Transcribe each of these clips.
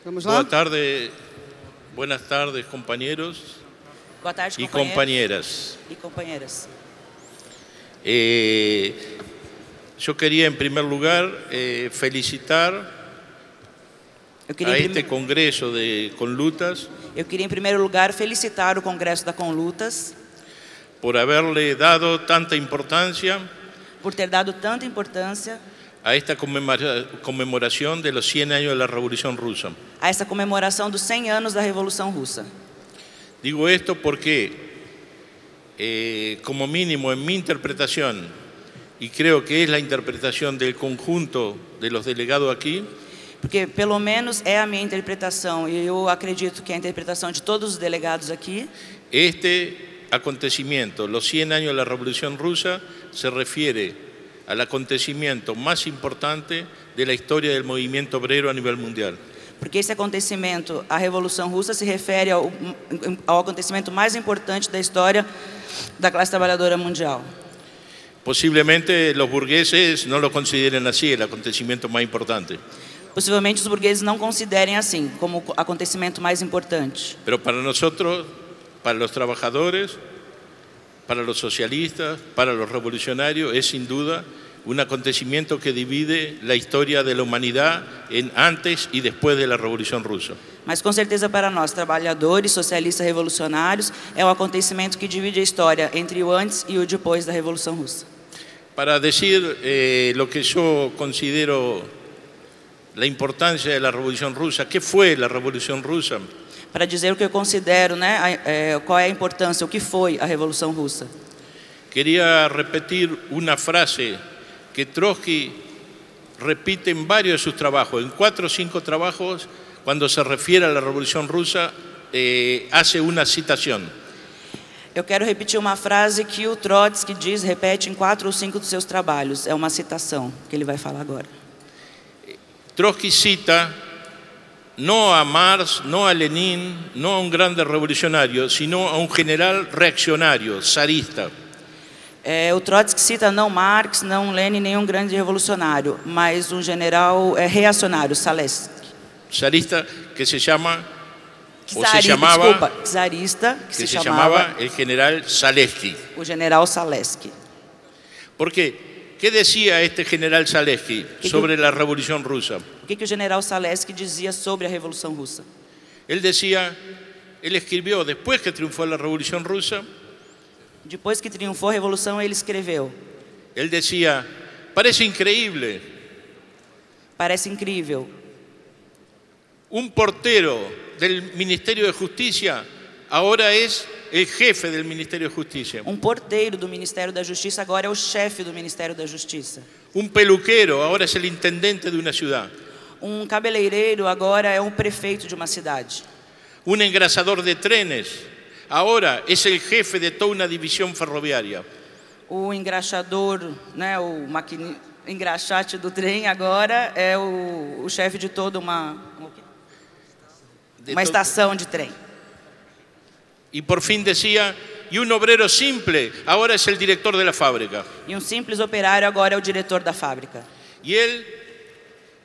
Vamos lá? Buenas tardes, compañeros Boa tarde, y companheiros compañeras. e companheiras. Yo quería, en primer lugar, felicitar a este congreso de Conlutas Eu queria, em primeiro lugar, felicitar o Congresso da Conlutas por haberle dado tanta importancia por ter dado tanta importância a esta conmemoración de los 100 años de la Revolución Rusa. a essa comemoração dos 100 anos da Revolução Russa. Digo esto porque, como mínimo en mi interpretación, y creo que es la interpretación del conjunto de los delegados aquí, Porque, pelo menos, é a minha interpretação, e eu acredito que é a interpretação de todos os delegados aqui. este acontecimiento, los 100 años de la Revolución Rusa, se refiere al acontecimiento más importante de la historia del movimiento obrero a nivel mundial. Porque esse acontecimento, a Revolução Russa, se refere ao acontecimento mais importante da história da classe trabalhadora mundial. Posiblemente los burgueses no lo consideren así, el acontecimiento más importante. Possivelmente os burgueses não considerem assim, como o acontecimento mais importante. Pero para nosotros, para los trabajadores, para los socialistas, para los revolucionarios, es sin duda un acontecimiento que divide la historia de la humanidad en antes y después de la Revolución Rusa. Mas com certeza para nós, trabalhadores, socialistas, revolucionários, é um acontecimento que divide a história entre o antes e o depois da Revolução Russa. Para decir lo que yo considero la importancia de la Revolución Rusa, ¿qué fue la Revolución Rusa? Para dizer o que eu considero, qual é a importância, o que foi a Revolução Russa. Quería repetir una frase que Trotsky repite en varios de sus trabajos, en 4 o 5 trabajos, cuando se refiere a la Revolución Rusa, hace una citación. Eu quero repetir uma frase que o Trotsky repete em 4 ou 5 dos seus trabalhos. É uma citação que ele vai falar agora. Trotsky cita no a Marx, no a Lenin, no a un grande revolucionario, sino a un general reaccionario, zarista. O Trotsky cita não Marx, não Lenin, nenhum grande revolucionário, mas um general reacionário, Zalewski. Zarista que se llama, czarista, que se llamaba el general Zalewski. O general Zalewski. ¿Por qué? ¿Qué decía este general Zalewski sobre la Revolución Rusa? O que o general Zalewski dizia sobre a Revolução Russa? Él escribió, después que triunfó la Revolución Rusa, depois que triunfou a Revolução, ele escreveu. Él decía, parece increíble. Parece incrível. Un portero del Ministerio de Justicia ahora es el jefe del Ministerio de Justicia. Porteiro do Ministério da Justiça agora é o chefe do Ministério da Justiça. Un peluquero ahora es el intendente de una ciudad. Cabeleireiro agora é o prefeito de uma cidade. Un engrasador de trenes ahora es el jefe de toda una división ferroviaria. O engraxador, engraxate do trem agora é o chefe de toda uma estação de trem. Y por fin decía, y un obrero simple ahora es el director de la fábrica. E simples operário agora é o diretor da fábrica. Y él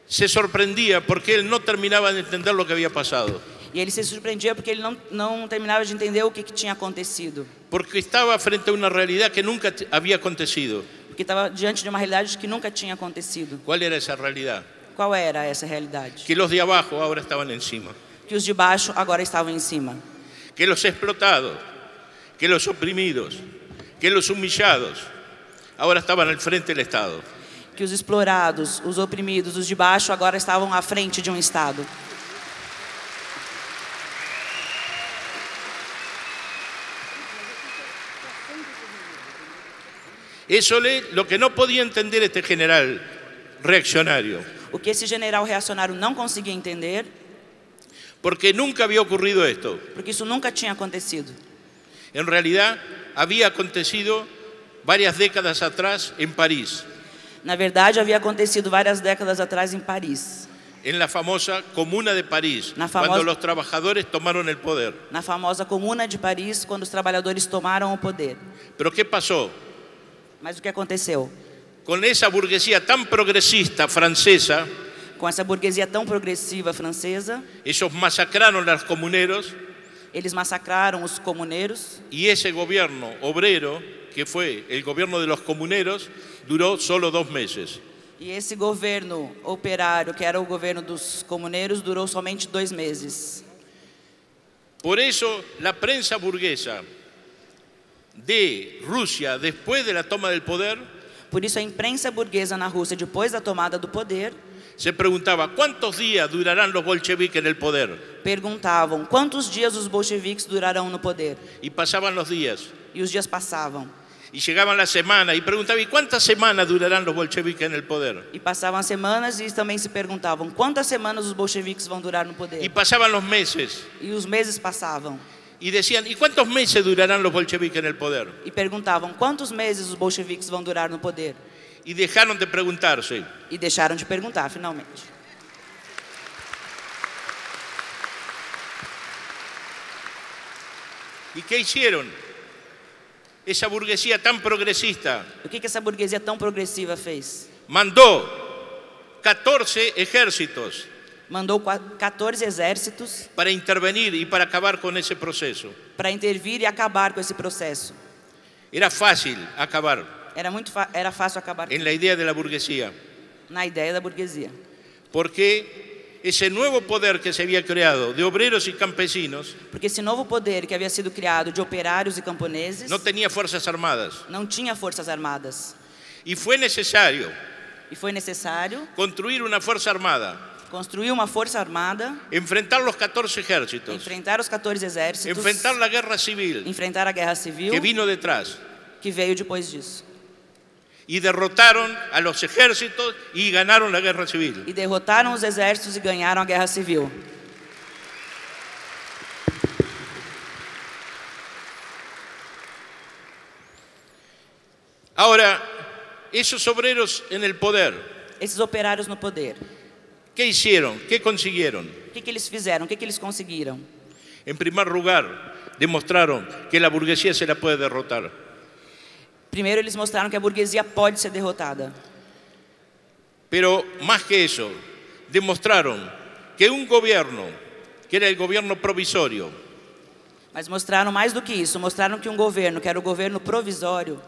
se sorprendía porque él no terminaba de entender lo que había pasado. E ele se surpreendia porque ele não terminava de entender o que tinha acontecido. Porque estaba frente a una realidad que nunca había acontecido. Porque estava diante de uma realidade que nunca tinha acontecido. ¿Cuál era esa realidad? Qual era essa realidade? Que los de abajo ahora estaban encima. Que os de baixo agora estavam em cima. Que los explotados, que los oprimidos, que los humillados, ahora estaban al frente del Estado. Que os explorados, os oprimidos, os de baixo agora estavam à frente de um Estado. Eso es lo que no podía entender este general reaccionario. O que esse general reacionário não conseguia entender. Porque nunca había ocurrido esto. Porque isso nunca tinha acontecido. En realidad, había acontecido varias décadas atrás en París. Na verdade, havia acontecido várias décadas atrás em Paris. En la famosa Comuna de París, cuando los trabajadores tomaron el poder. Na famosa Comuna de Paris, quando os trabalhadores tomaram o poder. Pero ¿qué pasó? Mas o que aconteceu? Con esa burguesía tan progresista francesa, Com essa burguesia tão progressiva francesa, ellos masacraron a los comuneros eles massacraram os comuneiros y ese gobierno obrero, que fue el gobierno de los comuneros, duró solo 2 meses. e esse governo operário, que era o governo dos comuneiros, durou somente 2 meses. Por eso la prensa burguesa de Rusia, después de la toma del poder, Por isso a imprensa burguesa na Rússia, depois da tomada do poder, se preguntaba, ¿cuántos días durarán los bolcheviques en el poder? perguntavam quantos dias os bolcheviques durarão no poder. Y pasaban los días, E os dias passavam. y llegaban las semanas, y preguntaban, ¿y cuántas semanas durarán los bolcheviques en el poder? E passavam as semanas e também se perguntavam quantas semanas os bolcheviques vão durar no poder. Y pasaban los meses, E os meses passavam. y decían, ¿y cuántos meses durarán los bolcheviques en el poder? E perguntavam quantos meses os bolcheviques vão durar no poder. Y dejaron de preguntarse. E deixaram de perguntar, finalmente. ¿Y qué hicieron? Esa burguesía tan progresista O que essa burguesia tão progressiva fez? mandó 14 ejércitos Mandou 14 exércitos para intervenir y para acabar con ese proceso. para intervir e acabar com esse processo. Era fácil acabar Era fácil acabar en la idea de la burguesía, na ideia da burguesia. porque ese nuevo poder que se había creado de obreros y campesinos Porque esse novo poder que havia sido criado de operários e camponeses no tenía fuerzas armadas. não tinha forças armadas. Y fue necesario E foi necessário construir una fuerza armada, construir uma força armada, enfrentar los 14 ejércitos, enfrentar os 14 exércitos, enfrentar la guerra civil enfrentar a guerra civil que vino detrás. que veio depois disso. Y derrotaron a los ejércitos y ganaron la guerra civil. E derrotaram os exércitos e ganharam a guerra civil. Ahora, esos obreros en el poder, Esses operários no poder, ¿qué hicieron? ¿Qué consiguieron? o que eles fizeram? O que eles conseguiram? En primer lugar, demostraron que la burguesía se la puede derrotar. Primeiro, eles mostraram que a burguesia pode ser derrotada. Pero más que eso, demostraron que un gobierno, que era el gobierno provisorio, Mas mostraram mais do que isso. Mostraram que um governo, que era o governo provisório,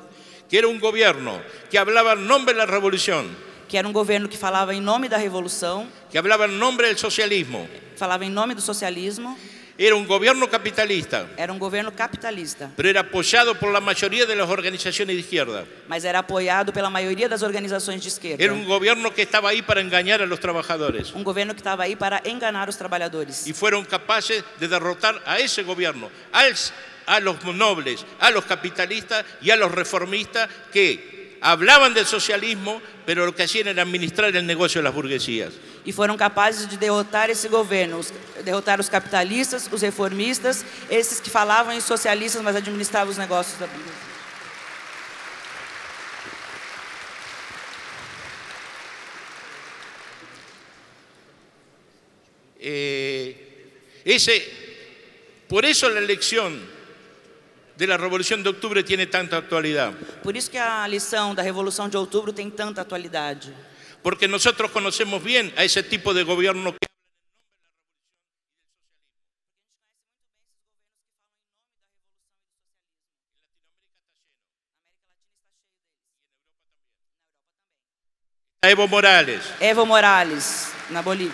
que era un gobierno que hablaba en nombre de la revolución, que era um governo que falava em nome da revolução, que hablaba en nombre del socialismo, falava em nome do socialismo, era un gobierno capitalista, era um governo capitalista, pero era apoyado por la mayoría de las organizaciones de izquierda. mas era apoiado pela maioria das organizações de esquerda. Era un gobierno que estaba ahí para engañar a los trabajadores. Um governo que estava aí para enganar os trabalhadores. Y fueron capaces de derrotar a ese gobierno, a los nobles, a los capitalistas y a los reformistas que hablaban del socialismo, pero lo que hacían era administrar el negocio de las burguesías. E foram capazes de derrotar esse governo, derrotar os capitalistas, os reformistas, esses que falavam em socialistas, mas administravam os negócios da burguesia. Por eso la elección de la Revolución de Octubre tiene tanta actualidad. Por isso que a lição da Revolução de Outubro tem tanta atualidade. Porque nosotros conocemos bien a ese tipo de gobierno que Evo Morales, Evo Morales, na Bolívia.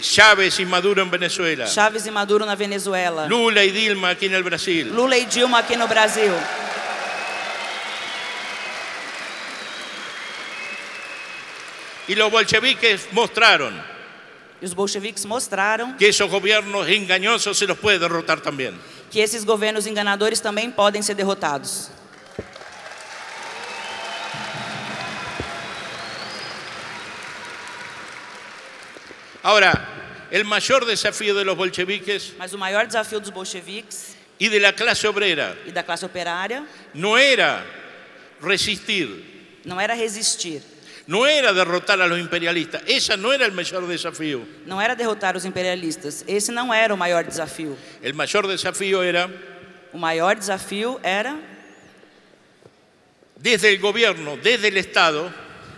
Chávez y Maduro en Venezuela, Chávez e Maduro na Venezuela. Lula y Dilma aquí en el Brasil. Lula e Dilma aqui no Brasil. Y los bolcheviques mostraron E os bolcheviques mostraram que esos gobiernos engañosos se los puede derrotar también. que esses governos enganadores também podem ser derrotados. Ahora, el mayor desafío de los bolcheviques Mas o maior desafio dos bolcheviques y de la clase obrera e da classe operária no era resistir, não era resistir, no era derrotar a los imperialistas. Ese no era el mayor desafío. não era derrotar os imperialistas. Esse não era o maior desafio. El mayor desafío era, O maior desafio era, desde el gobierno, desde el Estado,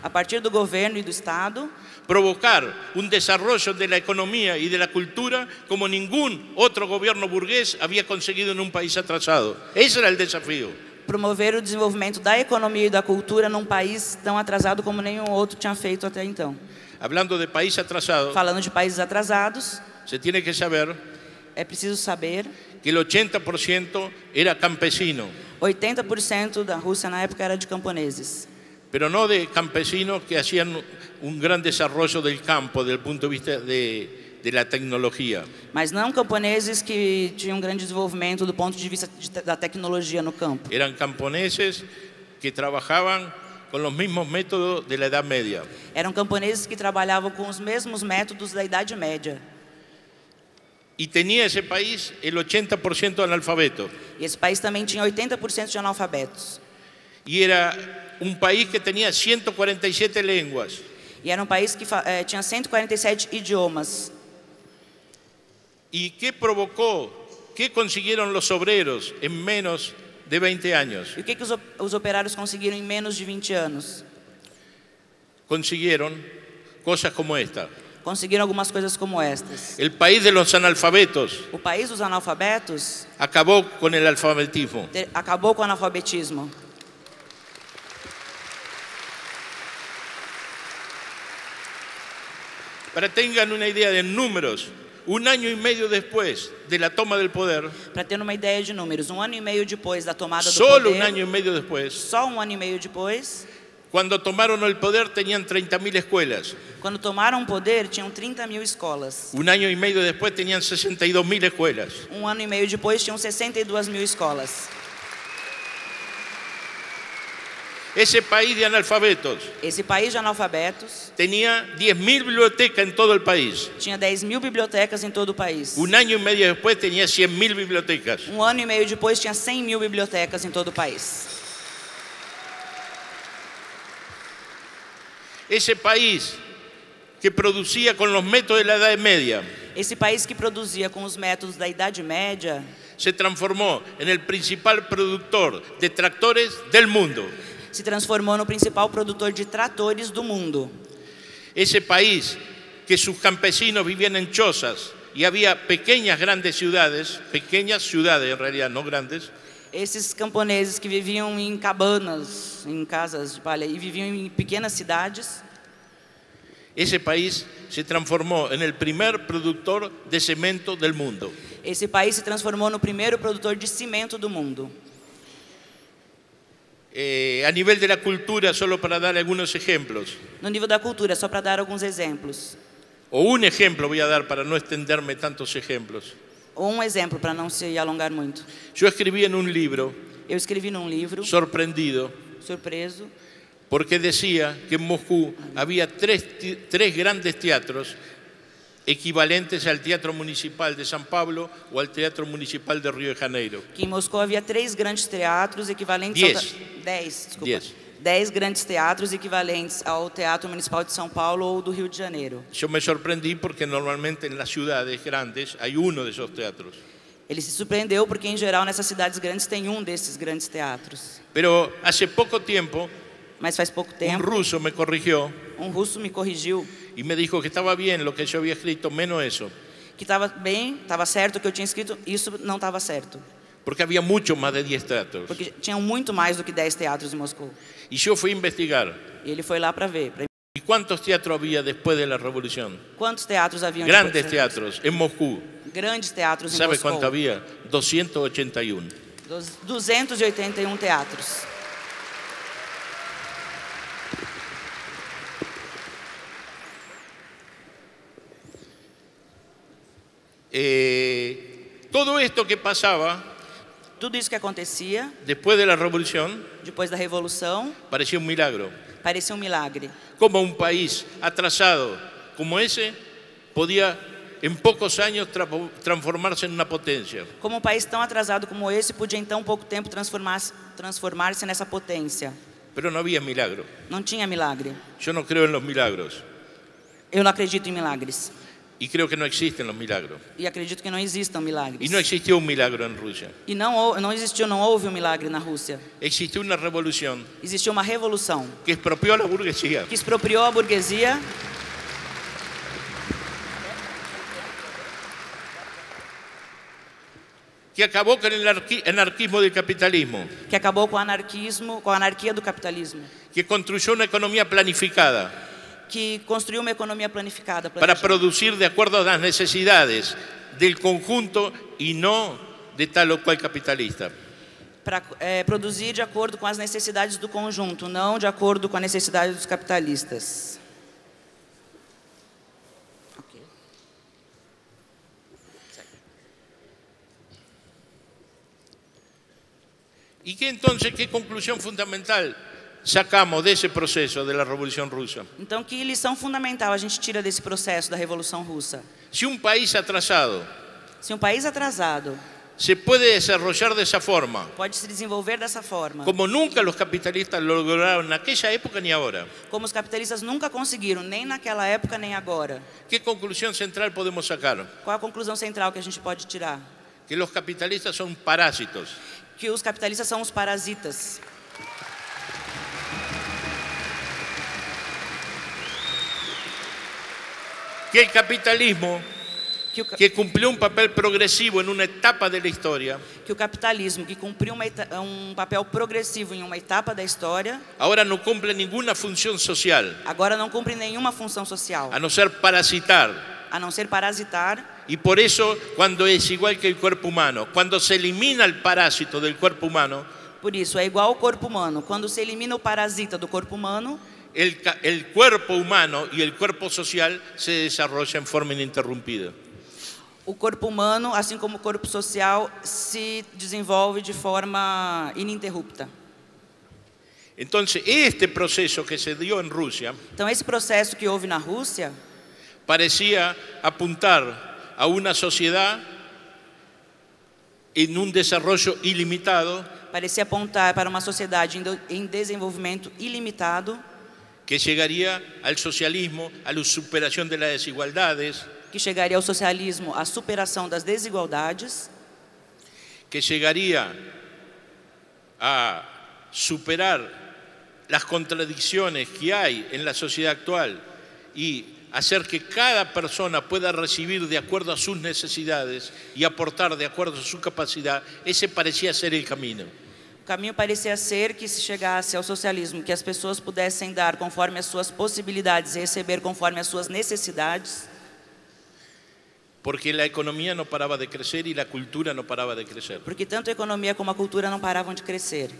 a partir do governo e do Estado, provocar un desarrollo de la economía y de la cultura como ningún otro gobierno burgués había conseguido en un país atrasado. Ese era el desafío. Promover o desenvolvimento da economia e da cultura num país tão atrasado como nenhum outro tinha feito até então. Hablando de país atrasado, Falando de países atrasados, se tiene que saber é preciso saber que el 80% era campesino, 80% da Rússia na época era de camponeses. pero no de campesinos que hacían un gran desarrollo del campo desde el punto de vista de la tecnología. Mas não camponeses que tinham um grande desenvolvimento do ponto de vista da tecnologia no campo. Eran camponeses que trabajaban con los mismos métodos de la Edad Media. Eram camponeses que trabalhavam com os mesmos métodos da Idade Média. Y tenía ese país el 80% analfabeto. E esse país também tinha 80% de analfabetos. Y era un país que tenía 147 lenguas. E era um país que tinha 147 idiomas. ¿Y qué provocó? ¿Qué consiguieron los obreros en menos de 20 años? E o que os operários conseguiram em menos de 20 anos? Consiguieron cosas como esta. Conseguiram algumas coisas como estas. El país de los analfabetos O país dos analfabetos acabó con el alfabetismo. acabou com o analfabetismo. Para que tengan una idea de números, un año y medio después de la toma del poder, Para ter uma ideia de números, 1 ano e meio depois da tomada do solo poder, un año y medio después, só 1 ano e meio depois, cuando tomaron el poder tenían 30.000 escuelas. quando tomaram o poder, tinham 30.000 escolas. Un año y medio después tenían 62.000 escuelas. 1 ano e meio depois, tinham 62.000 escolas. Ese país de analfabetos Esse país de analfabetos tenía 10.000 bibliotecas en todo el país. tinha 10.000 bibliotecas em todo o país. Un año y medio después tenía 100.000 bibliotecas. 1 ano e meio depois, tinha 100.000 bibliotecas em todo o país. Ese país que producía con los métodos de la Edad Media Esse país que produzia com os métodos da Idade Média se transformó en el principal productor de tractores del mundo. se transformou no principal produtor de tratores do mundo. Ese país que sus campesinos vivían en chozas y había grandes ciudades en realidad, no grandes, Esses camponeses que viviam em cabanas, em casas de palha e viviam em pequenas cidades, ese país se transformó en el primer productor de cemento del mundo. esse país se transformou no primeiro produtor de cimento do mundo. A nivel de la cultura, solo para dar algunos ejemplos, No nível da cultura, só para dar alguns exemplos. o un ejemplo voy a dar para no extenderme tantos ejemplos. Ou um exemplo, para não se alongar muito. Yo escribí en un libro, Eu escrevi num livro, sorprendido, surpreso, porque decía que en Moscú había tres grandes teatros equivalentes al Teatro Municipal de San Pablo o al Teatro Municipal de Río de Janeiro. que em Moscou havia 3 grandes teatros equivalentes 10 grandes teatros equivalentes ao Teatro Municipal de São Paulo ou do Rio de Janeiro. Yo me sorprendí porque normalmente en las ciudades grandes hay uno de esos teatros. Ele se surpreendeu porque, em geral, nessas cidades grandes tem um desses grandes teatros. Pero hace poco tiempo, Mas faz pouco un tempo, ruso me corrigió um russo me corrigiu y me dijo que estaba bien lo que yo había escrito, menos eso, que estava bem, estava certo o que eu tinha escrito, isso não estava certo. porque había mucho más de 10 teatros. Porque tinham muito mais do que 10 teatros em Moscou. Y yo fui a investigar. E ele foi lá para ver. ¿Y cuántos teatros había después de la revolución? Quantos teatros haviam? Grandes depois? teatros en Moscú. Grandes teatros em ¿Sabe Moscou. cuánto había? 281. 281 teatros. Todo esto que pasaba Tudo isso que acontecia después de la revolución depois da Revolução parecía un milagro. parecia um milagre. Como un país atrasado como ese podía en pocos años transformarse en una potencia. Como um país tão atrasado como esse podia em tão pouco tempo transformar-se nessa potência. Pero no había milagro. Não tinha milagre. Yo no creo en los milagros Eu não acredito em milagres. y creo que no existen los milagros. E acredito que não existam milagres. Y no existió un milagro en Rusia. E não houve um milagre na Rússia. Existió una revolución Existiu uma revolução que expropió a la burguesía que expropriou a burguesia que acabó con el anarquismo del capitalismo, que acabou com o anarquismo, com a anarquia do capitalismo, que construyó una economía planificada que construiu uma economia planificada, para planejada, producir de acuerdo a las necesidades del conjunto y no de tal o cual capitalista. para produzir de acordo com as necessidades do conjunto, não de acordo com a necessidade dos capitalistas. Ok. ¿Y qué conclusión fundamental sacamos de ese proceso de la Revolución Rusa? Então, que lição fundamental a gente tira desse processo da Revolução Russa? Si un país atrasado Se um país atrasado se puede desarrollar de esa forma, pode se desenvolver dessa forma, como nunca los capitalistas lo lograron en aquella época ni ahora, como os capitalistas nunca conseguiram, nem naquela época, nem agora, ¿qué conclusión central podemos sacar? qual a conclusão central que a gente pode tirar? Que los capitalistas son parásitos. Que os capitalistas são os parasitas. Que el capitalismo, Que que cumplió un papel progresivo en una etapa de la historia, o capitalismo, que cumpriu papel progressivo em uma etapa da história, ahora no cumple ninguna función social, agora não cumpre nenhuma função social, a no ser parasitar. a não ser parasitar. Y por eso, cuando es igual que el cuerpo humano, cuando se elimina el parásito del cuerpo humano, Por isso, é igual ao corpo humano. Quando se elimina o parasita do corpo humano, el cuerpo humano y el cuerpo social se desarrolla en forma ininterrumpida. o corpo humano, assim como o corpo social, se desenvolve de forma ininterrupta. Entonces, este proceso que se dio en Rusia Então, esse processo que houve na Rússia parecía apuntar a una sociedad en un desarrollo ilimitado parecia apontar para uma sociedade em desenvolvimento ilimitado, que llegaría al socialismo, a la superación de las desigualdades, que chegaria ao socialismo, à superação das desigualdades, que llegaría a superar las contradicciones que hay en la sociedad actual y hacer que cada persona pueda recibir de acuerdo a sus necesidades y aportar de acuerdo a su capacidad. Ese parecía ser el camino. O caminho parecia ser que se chegasse ao socialismo, que as pessoas pudessem dar conforme as suas possibilidades e receber conforme as suas necessidades, Porque la economía no paraba de crecer y la cultura no paraba de crecer. porque tanto a economia como a cultura não paravam de crescer.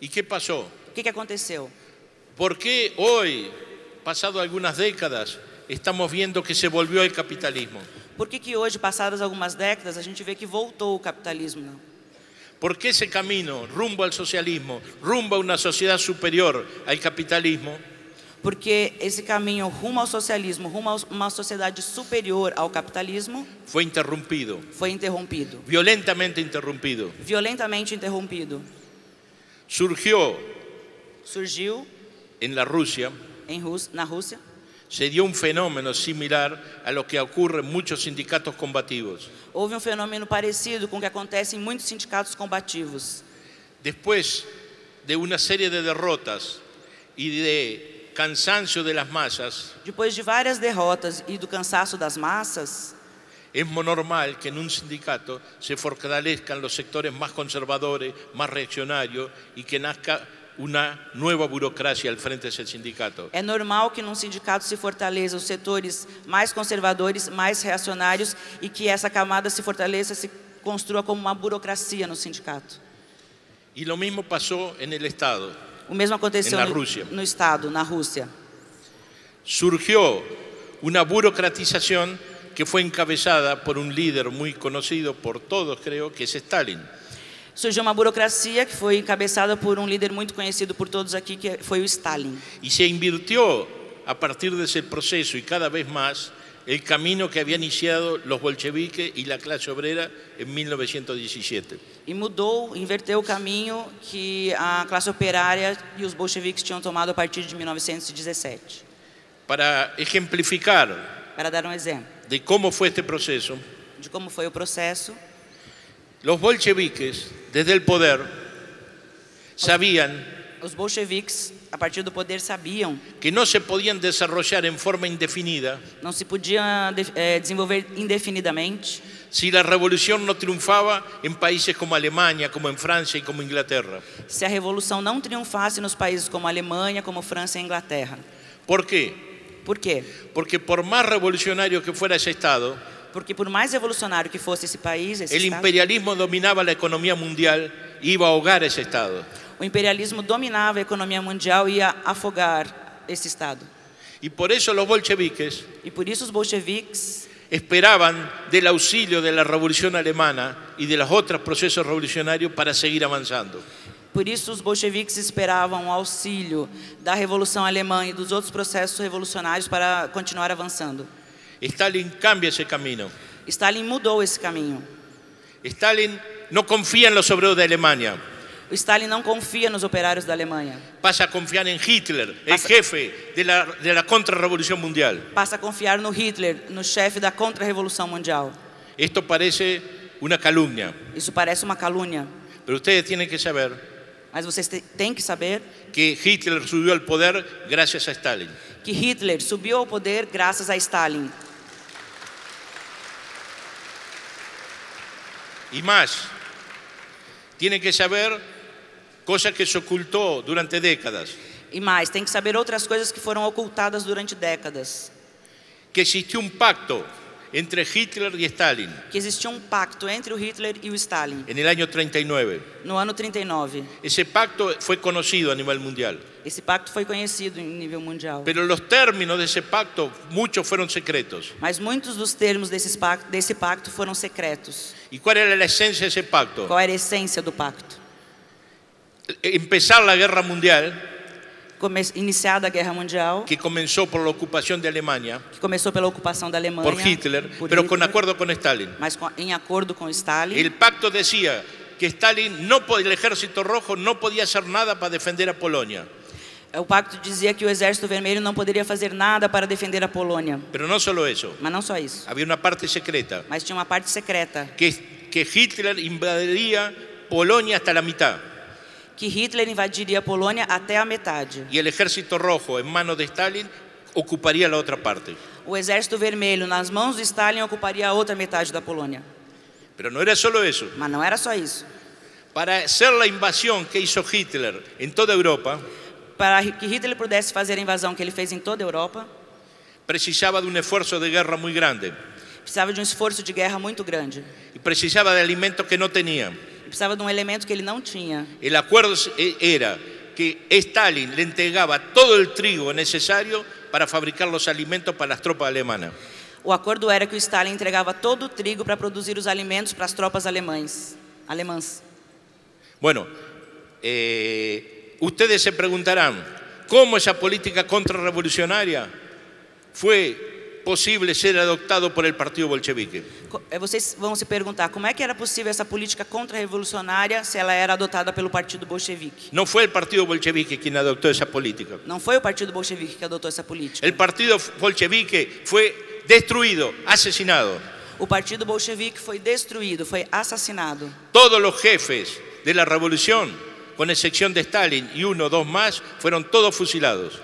¿Y qué pasó? O que aconteceu? ¿Por qué hoy, pasado algunas décadas, estamos viendo que se volvió el capitalismo? Por que hoje, passadas algumas décadas, a gente vê que voltou o capitalismo? Não? ¿Por qué ese camino rumbo al socialismo, rumbo a una sociedad superior al capitalismo, Porque esse caminho rumo ao socialismo, rumo a uma sociedade superior ao capitalismo, fue interrumpido, foi interrompido, violentamente interrumpido? violentamente interrompido? Surgió Surgiu en la Rusia, na Rússia, se dio un fenómeno similar a lo que ocurre en muchos sindicatos combativos. houve um fenômeno parecido com o que acontece em muitos sindicatos combativos. Después de una serie de derrotas y de cansancio de las masas, Depois de várias derrotas e do cansaço das massas, es normal que en un sindicato se fortalezcan los sectores más conservadores, más reaccionarios y que nazca una nueva burocracia al frente de ese sindicato. é normal que num sindicato se fortaleça os setores mais conservadores, mais reacionários e que essa camada se fortaleça, se construa como uma burocracia no sindicato. Y lo mismo pasó en el Estado. O mesmo aconteceu Na Rússia. no Estado, na Rússia. Surgió una burocratización que fue encabezada por un líder muy conocido por todos, creo, que es Stalin. Surgiu uma burocracia que foi encabeçada por um líder muito conhecido por todos aqui, que foi o Stalin. Y se invirtió a partir de ese proceso y cada vez más el camino que había iniciado los bolcheviques y la clase obrera en 1917. E mudou, inverteu o caminho que a classe operária e os bolcheviques tinham tomado a partir de 1917. Para ejemplificar Para dar um exemplo de cómo fue este proceso, de como foi o processo, los bolcheviques, desde el poder, sabían os bolcheviques, a partir do poder, sabiam que no se podían desarrollar en forma indefinida não se podia desenvolver indefinidamente si la revolución no triunfaba en países como Alemania, como en Francia y como Inglaterra. se a revolução não triunfasse nos países como a Alemanha, como França e Inglaterra. ¿Por qué? Por quê? Porque por más revolucionario que fuera ese Estado, Porque por mais revolucionário que fosse esse país, esse el Estado, imperialismo dominaba la economía mundial e iba a ahogar ese Estado. o imperialismo dominava a economia mundial e ia afogar esse Estado. Y por eso los bolcheviques E por isso os bolcheviques esperaban del auxilio de la revolución alemana y de los otros procesos revolucionarios para seguir avanzando. Por isso, os bolcheviques esperavam o auxílio da Revolução Alemã e dos outros processos revolucionários para continuar avançando. Stalin cambia ese camino. Stalin mudou esse caminho. Stalin no confía en los obreros de Alemania, O Stalin não confia nos operários da Alemanha. pasa a confiar en Hitler, el jefe de la contrarrevolución mundial. Passa a confiar no Hitler, no chefe da contra-revolução mundial. Esto parece una calumnia, Isso parece uma calúnia. pero ustedes tienen que saber Mas vocês têm que saber que Hitler subió al poder gracias a Stalin. que Hitler subiu ao poder graças a Stalin. Y más, tienen que saber cosas que se ocultó durante décadas, E mais, tem que saber outras coisas que foram ocultadas durante décadas. que existió un pacto entre Hitler y Stalin Que existia um pacto entre o Hitler e o Stalin en el año 39. no ano 39. Ese pacto fue conocido a nivel mundial, Esse pacto foi conhecido em nível mundial. pero los términos de ese pacto, muchos fueron secretos. Mas muitos dos termos desse pacto foram secretos. ¿Y cuál era la esencia de ese pacto? Qual era a essência do pacto? Empezar la guerra mundial, Iniciada a Guerra Mundial, que comenzó por la ocupación de Alemania que começou pela ocupação da Alemanha por Hitler, por pero con Hitler, acuerdo con Stalin. mas em acordo com Stalin. El pacto decía que Stalin, el ejército rojo, no podía hacer nada para defender a Polonia. O pacto dizia que o Exército Vermelho não poderia fazer nada para defender a Polônia. Pero no solo eso, Mas não só isso. había una parte secreta, Mas tinha uma parte secreta. que Hitler invadiría Polonia hasta la mitad. Que Hitler invadiria a Polônia até a metade. Y el ejército rojo, en manos de Stalin, ocuparía la otra parte. O Exército Vermelho, nas mãos de Stalin, ocuparia a outra metade da Polônia. Pero no era solo eso. Mas não era só isso. Para hacer la invasión que hizo Hitler en toda Europa, Para que Hitler pudesse fazer a invasão que ele fez em toda a Europa, precisaba de un esfuerzo de guerra muy grande. precisava de um esforço de guerra muito grande. Y precisaba de alimentos que no tenía. Precisava de um elemento que ele não tinha. El acuerdo era que Stalin le entregaba todo el trigo necesario para fabricar los alimentos para las tropas alemanas. O acordo era que o Stalin entregava todo o trigo para produzir os alimentos para as tropas alemãs. Bueno, ustedes se preguntarán, ¿cómo esa política contrarrevolucionaria fue posible ser adoptado por el partido bolchevique? Vocês vão se perguntar como é que era possível essa política contra-revolucionária se ela era adotada pelo partido bolchevique. No fue el partido bolchevique quien adoptó esa política. Não foi o partido bolchevique que adotou essa política. El partido bolchevique fue destruido, asesinado. O partido bolchevique foi destruído, foi assassinado. Todos los jefes de la revolución, con excepción de Stalin y uno o dos más, fueron todos fusilados.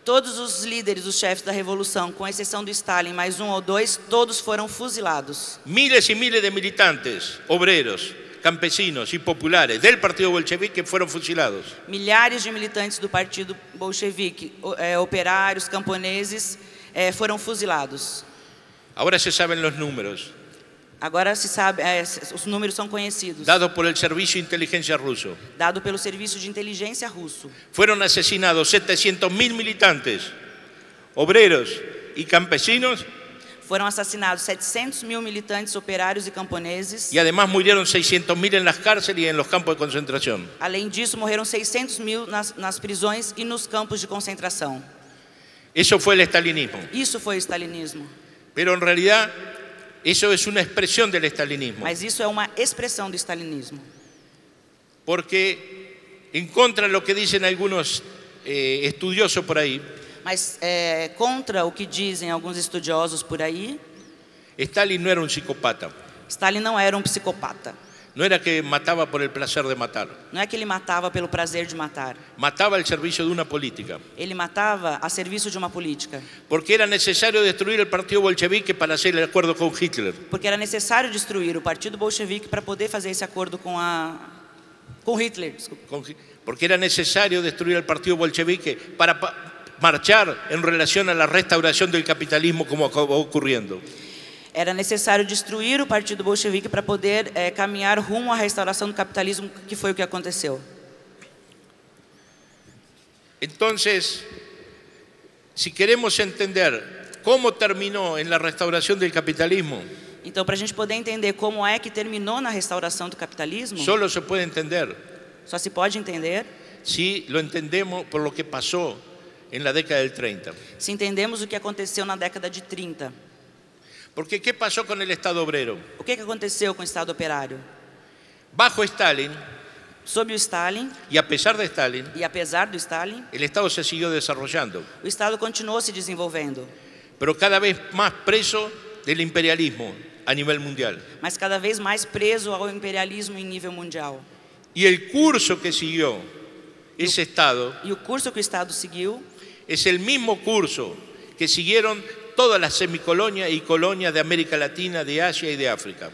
Todos os líderes, os chefes da revolução, com exceção do Stalin, mais um ou dois, todos foram fuzilados. Miles y miles de militantes, obreros, campesinos y populares del partido bolchevique fueron fusilados. Milhares de militantes do partido bolchevique, operários, camponeses, foram fuzilados. Ahora se saben los números, Agora se sabe, os números são conhecidos, dados por el Servicio de Inteligencia ruso. dado pelo Serviço de Inteligência russo. Fueron asesinados 700.000 militantes, obreros y campesinos, Foram assassinados 700.000 militantes, operários e camponeses. y además murieron 600.000 en las cárceles y en los campos de concentración. Além disso, morreram 600.000 nas prisões e nos campos de concentração. Eso fue el estalinismo. Isso foi o stalinismo. Pero en realidad eso es una expresión del estalinismo. Mas isso é uma expressão do stalinismo. Porque en contra de lo que dicen algunos estudiosos por ahí, Mas contra o que dizem alguns estudiosos por aí, Stalin no era un psicópata. Stalin não era um psicopata. No era que mataba por el placer de matar. Não é que ele matava pelo prazer de matar. Mataba al servicio de una política. Ele matava a serviço de uma política. Porque era necesario destruir el partido bolchevique para hacer el acuerdo con Hitler. Porque era necessário destruir o partido bolchevique para poder fazer esse acordo com Hitler. Desculpa. Porque era necesario destruir el partido bolchevique para marchar en relación a la restauración del capitalismo como acabó ocurriendo. Era necessário destruir o partido bolchevique para poder caminhar rumo à restauração do capitalismo, que foi o que aconteceu. Entonces, si queremos entender cómo terminó en la restauración del capitalismo, Então, para a gente poder entender como é que terminou na restauração do capitalismo, solo se puede entender só se pode entender si lo entendemos por lo que pasó en la década del 30. se entendemos o que aconteceu na década de 30. Porque ¿qué pasó con el Estado obrero? O que aconteceu com o Estado operário? Bajo Stalin, Sob o Stalin, y a pesar de Stalin, e apesar do Stalin, el Estado se siguió desarrollando, o Estado continuou se desenvolvendo, pero cada vez más preso del imperialismo a nivel mundial. mas cada vez mais preso ao imperialismo em nível mundial. Y el curso que siguió ese Estado E o curso que o Estado seguiu es el mismo curso que siguieron todas las semicolonias y colonias de América Latina, de Asia y de África.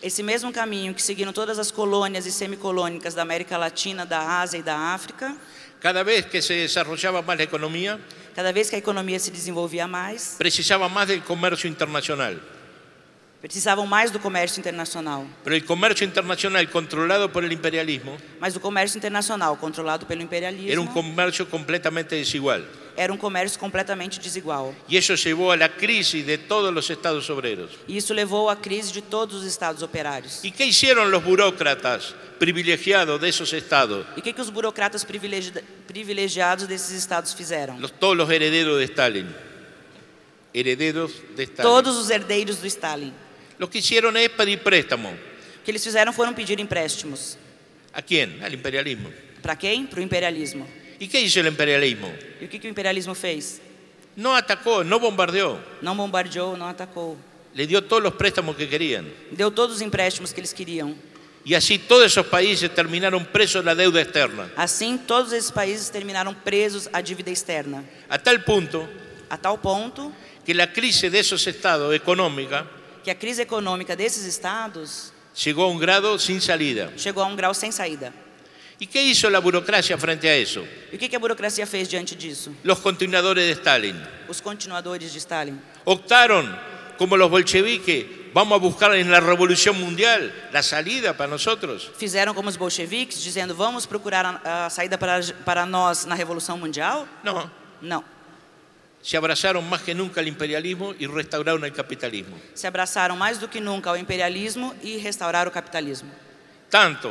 esse mesmo caminho que seguiram todas as colônias e semicolônicas da América Latina, da Ásia e da África. Cada vez que se desarrollaba más la economía, Cada vez que a economia se desenvolvia mais, precisaba más del comercio internacional. precisavam mais do comércio internacional. Pero el comercio internacional controlado por el imperialismo Mas o comércio internacional, controlado pelo imperialismo, era un comercio completamente desigual. era um comércio completamente desigual. Y eso llevó a la crisis de todos los estados obreros. E isso levou à crise de todos os estados operários. ¿Y qué hicieron los burócratas privilegiados de esos estados? E o que os burocratas privilegiados desses estados fizeram? Todos los herederos de Stalin. Herederos de Stalin. Todos os herdeiros do Stalin. Lo que hicieron es pedir préstamo. O que eles fizeram foram pedir empréstimos. ¿A quién? Al imperialismo. Para quem? Para o imperialismo. ¿Y qué hizo el imperialismo? E o que o imperialismo fez? No atacó, no bombardeó. Não bombardeou, não atacou. Le dio todos los préstamos que querían. Deu todos os empréstimos que eles queriam. Y así todos esos países terminaron presos de la deuda externa. Assim, todos esses países terminaram presos à dívida externa. A tal punto A tal ponto que la crisis de esos estados económica que a crise econômica desses estados llegó a un grado sin salida. chegou a um grau sem saída. ¿Y qué hizo la burocracia frente a eso? E o que a burocracia fez diante disso? Los continuadores de Stalin Os continuadores de Stalin optaron, como los bolcheviques, vamos a buscar en la revolución mundial la salida para nosotros. fizeram como os bolcheviques, dizendo vamos procurar a saída para nós na Revolução Mundial? No, Não. se abrazaron más que nunca al imperialismo y restauraron el capitalismo. Se abraçaram mais do que nunca ao imperialismo e restauraram o capitalismo. Tanto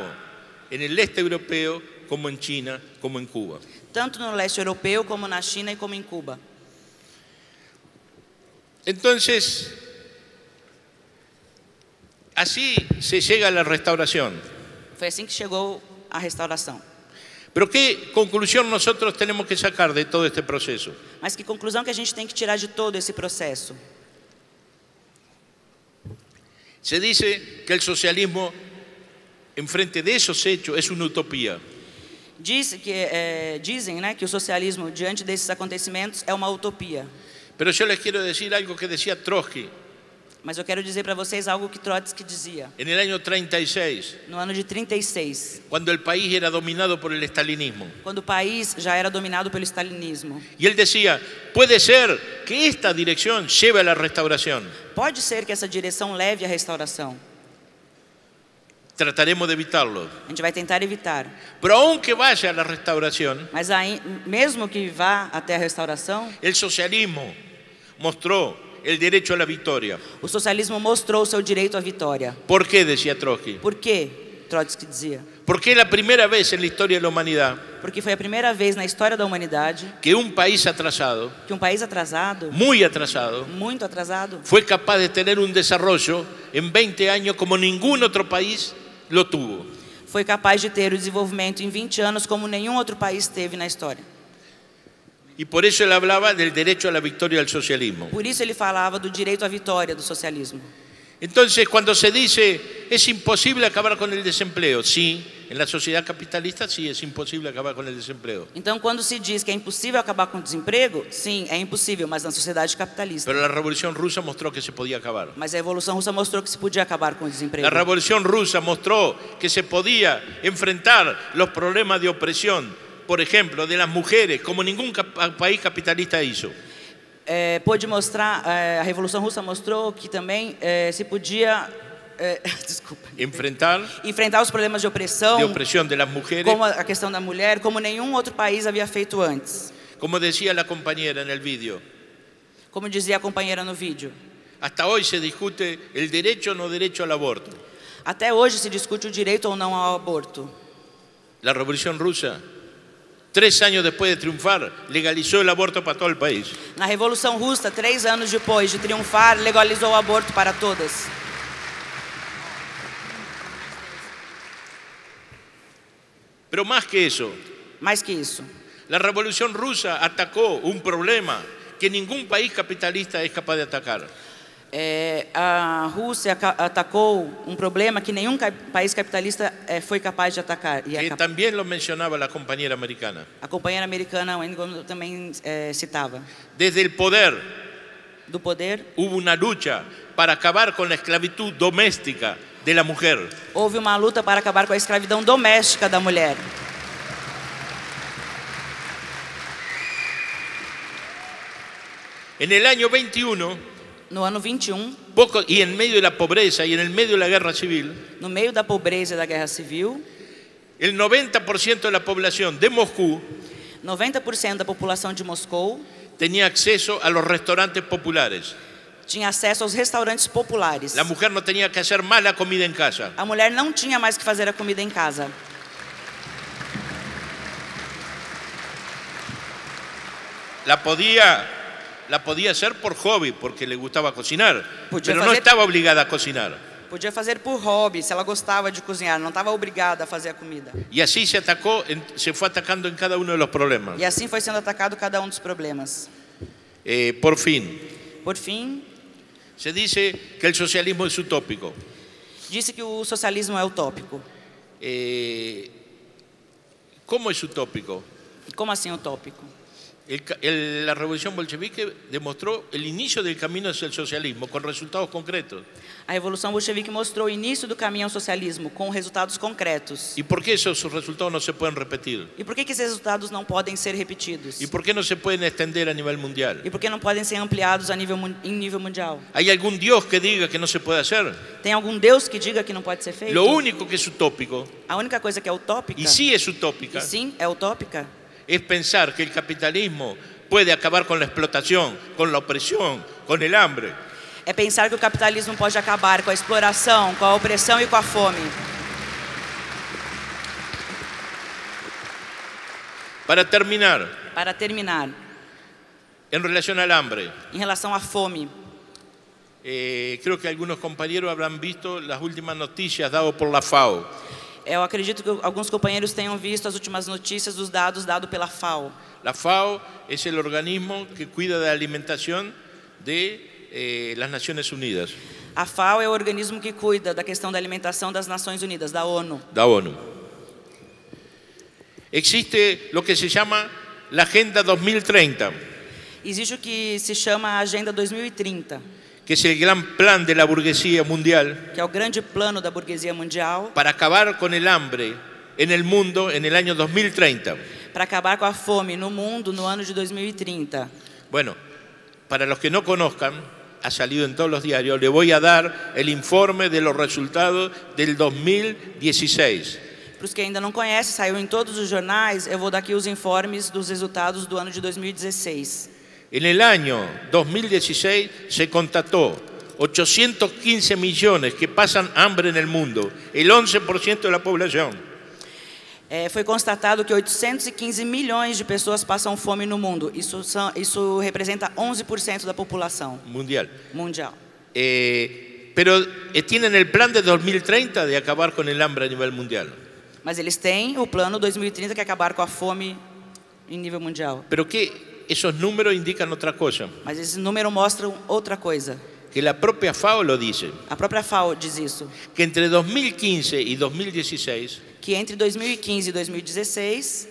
en el este europeo como en China, como en Cuba. Tanto no leste europeu, como na China e como em Cuba. Entonces, así se llega a la restauración. Foi assim que chegou a restauração. Pero ¿qué conclusión nosotros tenemos que sacar de todo este proceso? Mas que conclusão que a gente tem que tirar de todo esse processo? Se dice que el socialismo, enfrente de esos hechos, es una utopía. Dizem que o socialismo, diante desses acontecimentos, é uma utopia. Pero yo les quiero decir algo que decía Trotsky Mas eu quero dizer para vocês algo que Trotsky dizia. en el año 36, No ano de 36, cuando el país era dominado por el estalinismo. quando o país já era dominado pelo stalinismo. Y él decía, puede ser que esta dirección lleve a la restauración. Pode ser que essa direção leve à restauração. Trataremos de evitarlo. A gente vai tentar evitar. Pero aunque vaya a la restauración, Mas aí, mesmo que vá até a restauração, el socialismo mostró el derecho a la victoria. o socialismo mostrou o seu direito à vitória. ¿Por qué? Decía Trotsky. Por quê? Trotsky dizia. Porque es la primera vez en la historia de la humanidad Porque foi a primeira vez na história da humanidade que un país atrasado, que um país atrasado, muy atrasado, muito atrasado, fue capaz de tener un desarrollo en 20 años como ningún otro país lo tuvo. foi capaz de ter o desenvolvimento em 20 anos como nenhum outro país teve na história. Y por eso él hablaba del derecho a la victoria del socialismo. Por isso ele falava do direito à vitória do socialismo. Entonces, cuando se dice es imposible acabar con el desempleo, sí, en la sociedad capitalista sí es imposible acabar con el desempleo. Então, quando se diz que é impossível acabar com o desemprego, sim, é impossível, mas na sociedade capitalista. Pero la Revolución Rusa mostró que se podía acabar. Mas a Revolução Russa mostrou que se podia acabar com o desemprego. La Revolución Rusa mostró que se podía enfrentar los problemas de opresión, por ejemplo, de las mujeres, como ningún país capitalista hizo. Pôde mostrar, a Revolução Russa mostrou que também se podia enfrentar os problemas de opressão de las mujeres, como a questão da mulher, como nenhum outro país havia feito antes. Como decía la compañera en el vídeo. Como dizia a companheira no vídeo. Hasta hoy se discute el derecho o no derecho al aborto. Até hoje se discute o direito ou não ao aborto. La Revolución Rusa, 3 años después de triunfar, legalizó el aborto para todo el país. Na Revolução Russa, 3 anos depois de triunfar, legalizou o aborto para todas. Pero más que eso, la Revolución Rusa atacó un problema que ningún país capitalista es capaz de atacar. A Rússia atacou problema que nenhum país capitalista foi capaz de atacar. Que también lo mencionaba la compañera americana. A companheira americana também citava. Desde el poder, hubo una lucha para acabar con la esclavitud doméstica de la mujer. Houve uma luta para acabar com a escravidão doméstica da mulher. En el año 21, no ano 21, y en medio de la pobreza y en el medio de la guerra civil, no meio da pobreza e da guerra civil, el 90% de la población de Moscú, 90% da população de Moscou, tenía acceso a los restaurantes populares. Tinha acesso aos restaurantes populares. La mujer no tenía que hacer más la comida en casa. A mulher não tinha mais que fazer a comida em casa. La podía hacer por hobby, porque le gustaba cocinar, pero no estaba obligada a cocinar. Podia fazer por hobby, se ela gostava de cozinhar, não estava obrigada a fazer a comida. Y así se fue atacando en cada uno de los problemas. E assim foi sendo atacado cada dos problemas. Por fin, se dice que el socialismo es utópico. Disse que o socialismo é utópico. ¿Cómo es utópico? Como assim utópico? La revolución bolchevique demostró el inicio del camino hacia el socialismo con resultados concretos. A revolução bolchevique mostrou o início do caminho ao socialismo com resultados concretos. ¿Y por qué esos resultados no se pueden repetir? E por que esses resultados não podem ser repetidos? ¿Y por qué no se pueden extender a nivel mundial? E por que não podem ser ampliados em nível mundial? ¿Hay algún Dios que diga que no se puede hacer? Tem algum Deus que diga que não pode ser feito? Lo único que es utópico, a única coisa que é utópica, y sí es utópica, es pensar que el capitalismo puede acabar con la explotación, con la opresión, con el hambre. É pensar que o capitalismo pode acabar com a exploração, com a opressão e com a fome. Para terminar, en relación al hambre, em relação à fome, creo que algunos compañeros habrán visto las últimas noticias dadas por la FAO. Eu acredito que alguns companheiros tenham visto as últimas notícias dos dados dados pela FAO. La FAO es el organismo que cuida de la alimentación de las Naciones Unidas. A FAO é o organismo que cuida da questão da alimentação das Nações Unidas, da ONU. Da ONU. Existe lo que se llama la Agenda 2030. Existe o que se chama a Agenda 2030. Que es el gran plan de la burguesía mundial, que é o grande plano da burguesia mundial, para acabar con el hambre en el mundo en el año 2030. Para acabar com a fome no mundo no ano de 2030. Bueno, para los que no conozcan, ha salido en todos los diarios, le voy a dar el informe de los resultados del 2016. Para os que ainda não conhecem, saiu em todos os jornais, eu vou dar aqui os informes dos resultados do ano de 2016. En el año 2016 se constató 815 millones que pasan hambre en el mundo, el 11% de la población. Foi constatado que 815 milhões de pessoas passam fome no mundo. Isso representa 11% da população mundial. Pero tienen el plan de 2030 de acabar con el hambre a nivel mundial. Mas eles têm o plano 2030 que é acabar com a fome em nível mundial. Pero esos números indican otra cosa. Mas esses números mostram outra coisa. que la propia FAO lo dice, A própria FAO diz isso, que entre 2015 y 2016 que entre 2015 e 2016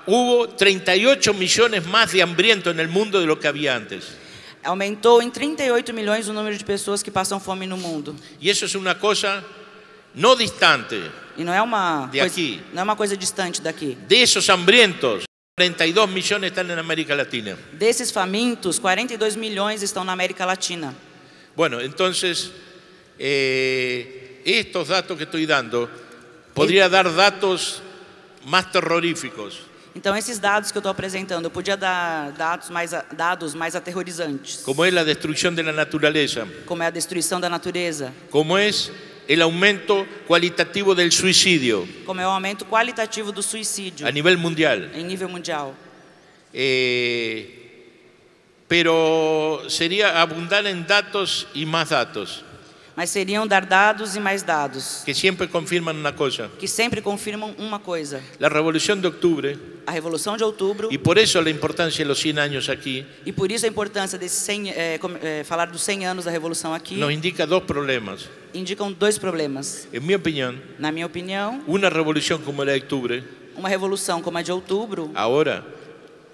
hubo 38 millones más de hambrientos en el mundo de lo que había antes. aumentou em 38 milhões o número de pessoas que passam fome no mundo. Y eso es una cosa no distante. E não é uma De coisa, aqui. não é uma coisa distante daqui. De esos hambrientos, 42 millones están en América Latina. Desses famintos, 42 milhões estão na América Latina. Bueno, entonces, estos datos que estoy dando, podría dar datos más terroríficos. Então, esses dados que eu estou apresentando, eu podia dar dados mais aterrorizantes, Como es la destrucción de la naturaleza, como é a destruição da natureza, como es el aumento cualitativo del suicidio como é o aumento qualitativo do suicídio a nivel mundial. em nível mundial. Pero sería abundar en datos y más datos, Mas seriam dar dados e mais dados, que siempre confirman una cosa. que sempre confirmam uma coisa. La Revolución de Octubre, A Revolução de Outubro, y por eso la importancia de los 100 años aquí, e por isso a importância desse falar dos 100 anos da Revolução aqui, nos indica dos problemas. indicam dois problemas. En mi opinión, Na minha opinião, una revolución como la de Octubre uma revolução como a de Outubro, ahora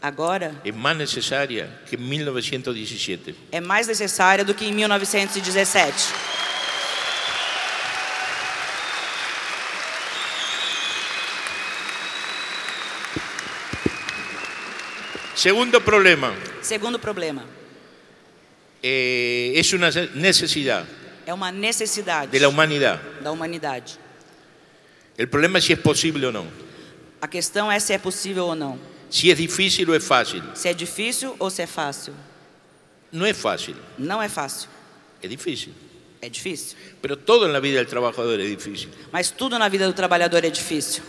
agora, es más necesaria que en 1917. é mais necessária do que em 1917. Segundo problema, Segundo problema, es una necesidad é uma necessidade de la humanidad. da humanidade. El problema es si es posible o no, A questão é se é possível ou não. si es difícil o es fácil. Se é difícil ou se é fácil. No es fácil, Não é fácil, es difícil. é difícil. Pero todo en la vida del trabajador es difícil. Mas tudo na vida do trabalhador é difícil.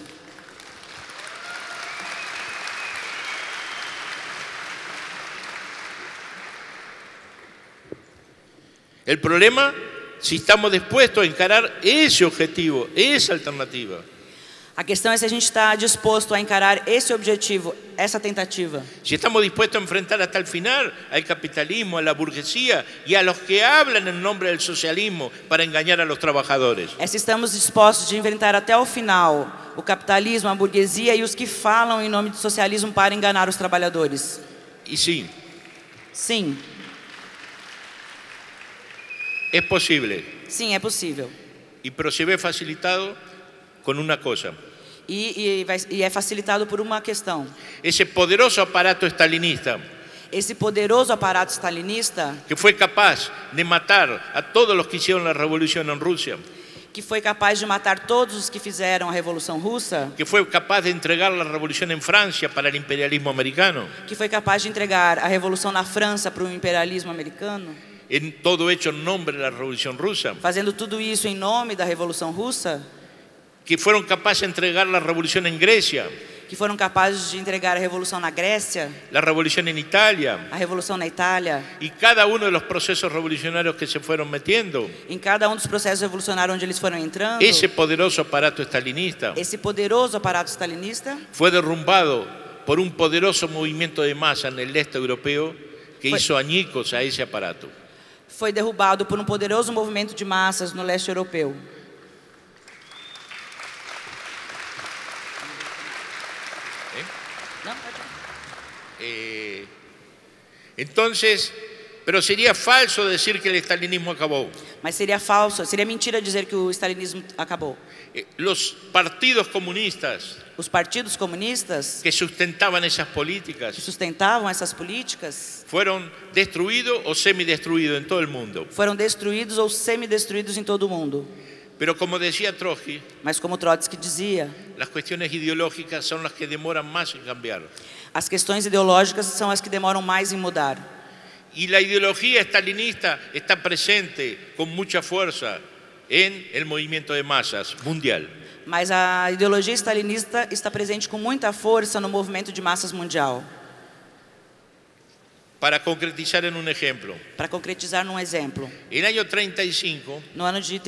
El problema, si estamos dispuestos a encarar ese objetivo, esa alternativa. A questão é se a gente está disposto a encarar esse objetivo, essa tentativa. Si estamos dispuestos a enfrentar hasta el final al capitalismo, a la burguesía y a los que hablan en nombre del socialismo para engañar a los trabajadores. É se estamos dispostos de enfrentar até o final o capitalismo, a burguesia e os que falam em nome do socialismo para enganar os trabalhadores. Y sí, Sim, es posible. sim, é possível. Pero se ve facilitado con una cosa. E é facilitado por uma questão. Ese poderoso aparato estalinista Esse poderoso aparato stalinista, que fue capaz de matar a todos los que hicieron la revolución en Rusia, que foi capaz de matar todos os que fizeram a Revolução Russa, que fue capaz de entregar la revolución en Francia para el imperialismo americano, que foi capaz de entregar a Revolução na França para o imperialismo americano, en todo hecho en nombre de la revolución rusa, fazendo tudo isso em nome da Revolução Russa, que fueron capaces de entregar la revolución en Grecia, que foram capazes de entregar a Revolução na Grécia, la revolución en Italia, a Revolução na Itália, y cada uno de los procesos revolucionarios que se fueron metiendo. em cada dos processos revolucionários onde eles foram entrando, Ese poderoso aparato estalinista esse poderoso aparato stalinista fue derrumbado por un poderoso movimiento de masa en el este europeo que hizo añicos a ese aparato. foi derrubado por um poderoso movimento de massas no leste europeu. Não, pode ir. Entonces, pero sería falso decir que el estalinismo acabó. Mas seria falso, seria mentira dizer que o stalinismo acabou. Los partidos comunistas Os partidos comunistas que sustentaban esas que políticas sustentavam essas políticas fueron destruidos o semidestruidos en todo el mundo. foram destruídos ou semidestruídos em todo o mundo. Pero como decía Trotsky, Mas como Trotsky dizia, las cuestiones ideológicas son las que demoran más en cambiar. as questões ideológicas são as que demoram mais em mudar. Y la ideología estalinista está presente con mucha fuerza en el movimiento de masas mundial. Mas a ideologia stalinista está presente com muita força no movimento de massas mundial. para concretizar en un ejemplo. Para concretizar num exemplo, En el año 35, no ano de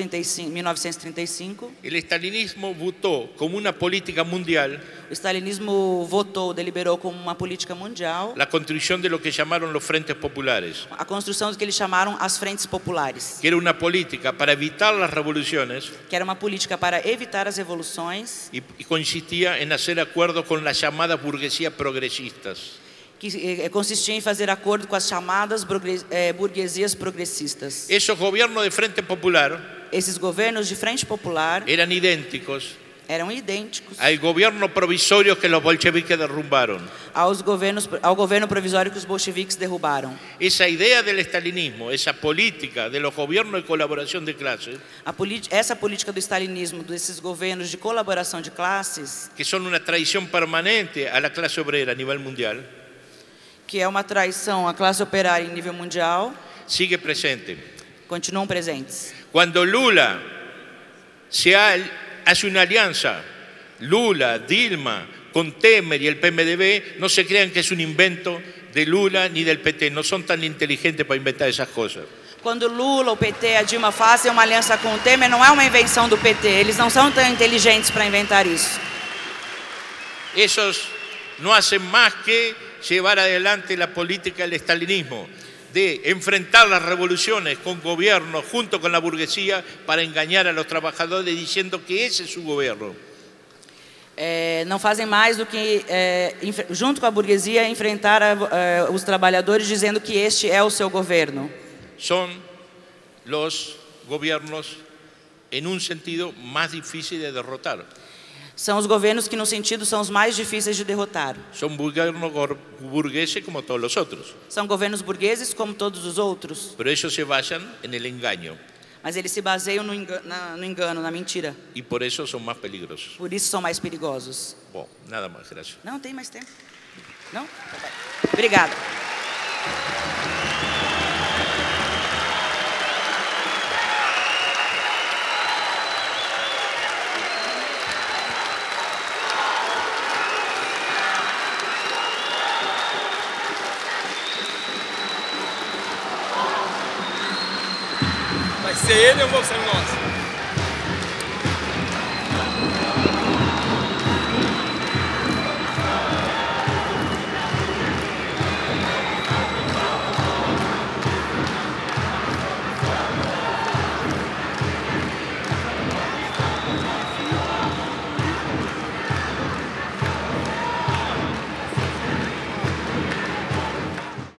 1935, el estalinismo votó como una política mundial o stalinismo votou, deliberou como uma política mundial la construcción de lo que llamaron los frentes populares, a construção do que eles chamaram as frentes populares, que era una política para evitar las revoluciones que era uma política para evitar as revoluções, y consistía en hacer acuerdos con las llamadas burguesías progresistas. que consistia em fazer acordo com as chamadas burguesias progressistas. Esos gobiernos de Frente Popular Esses governos de frente popular eran idénticos eram idênticos al gobierno provisorio que los bolcheviques derrumbaron. ao governo provisório que os bolcheviques derrubaram. Esa idea del estalinismo, esa política de los gobiernos de colaboración de clases, Essa política do stalinismo, desses governos de colaboração de classes, que son una traición permanente a la clase obrera a nivel mundial, que é uma traição à classe operária em nível mundial, sigue presente. continuam presentes. Cuando Lula hace una alianza, Lula, Dilma, con Temer y el PMDB, no se crean que es un invento de Lula ni del PT, no son tan inteligentes para inventar esas cosas. Quando Lula, o PT e a Dilma fazem uma aliança com o Temer, não é uma invenção do PT, eles não são tão inteligentes para inventar isso. Esos no hacen más que llevar adelante la política del estalinismo, de enfrentar las revoluciones con gobiernos junto con la burguesía para engañar a los trabajadores diciendo que ese es su gobierno. Não fazem mais do que, junto com a burguesia, enfrentar os trabalhadores dizendo que este é o seu governo. Son los gobiernos, en un sentido, más difíciles de derrotar. São os governos que, no sentido, são os mais difíceis de derrotar. Son gobiernos burgueses como todos los otros, São governos burgueses como todos os outros, pero ellos se basan en el engaño mas eles se baseiam no engano, na mentira. y por eso son más peligrosos. Por isso são mais perigosos. Bueno, nada más, gracias. Não, tem mais tempo. Não? Tá bem. Obrigada. Vai ser ele ou vou ser nós?